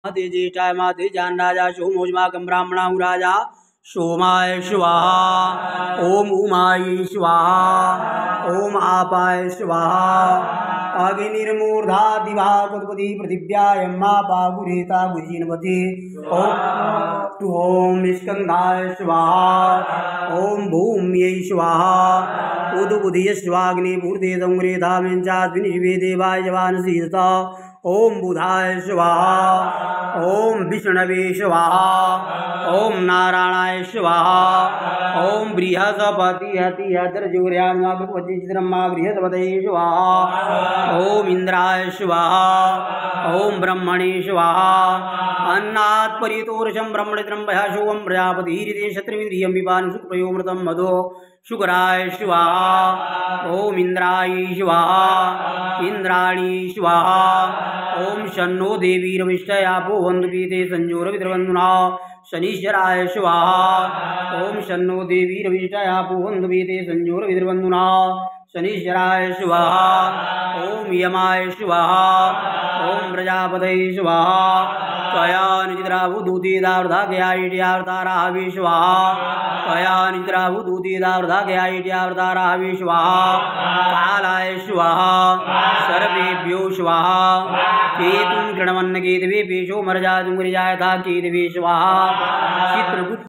माते ज्येष्ठाय माते जान राजा सोमोजमाकं ब्राह्मणां राजा सोमाय स्वाहा। ओम उमाय स्वाहा। ओम आपाय स्वाहा। अग्निर्मूर्धा दिवा कुतपति पृथिव्याय मापागुरेता गुजीनवते। ओम स्कंधाय स्वाहा। ओम भूम्यै स्वाहा। उदबुधिय स्वाग्निपूर्ते दमुरे धामेन्द्राद्विनिशिवे देवाय जवानसीदता। ओम बुधाय स्वाहा। ओम विष्णवे स्वाहा। ओम नारायणाय स्वाहा। ओम बृहस्पतिहतिहतिर्जुर्यान्माकृपतिचित्रम्मा बृहस्पतये स्वाहा। ओम इंद्राय स्वाहा। ओम ब्रह्मणे स्वाहा। अन्नात् परितोषं ब्रह्मणित्रं भयाशोऽं प्रजापतिरिते क्षत्रिमिन्द्रियं पिबान सुखप्रयोमृतं मधो शुक्राय स्वाहा। ओम इंद्राय स्वाहा। इंद्राणी स्वाहा। ओम शन्नो देवीरविष्टयापो वन्दपीते संजोरविद्रवन्दुना शनीश्वराय स्वाहा। ओम शन्नो देवीरविष्टयापो वन्दपीते संजोरविद्रवन्दुना शनीश्वराय स्वाहा। ओम यमाय स्वाहा। ओम प्रजापतये स्वाहा। त्वया निद्रावुदूतिदावृधागयायिट्यावताराहवे स्वाहा। त्वया निद्रावुदूतिदावृधागयायिट्यावताराहवे स्वाहा। कालाय स्वाहा। सर्वेभ्यो स्वाहा। केतुं कृणवन्न केतवे पेशो मर्जातुं मर्जायथा केतवे स्वाहा। चित्रगुप्त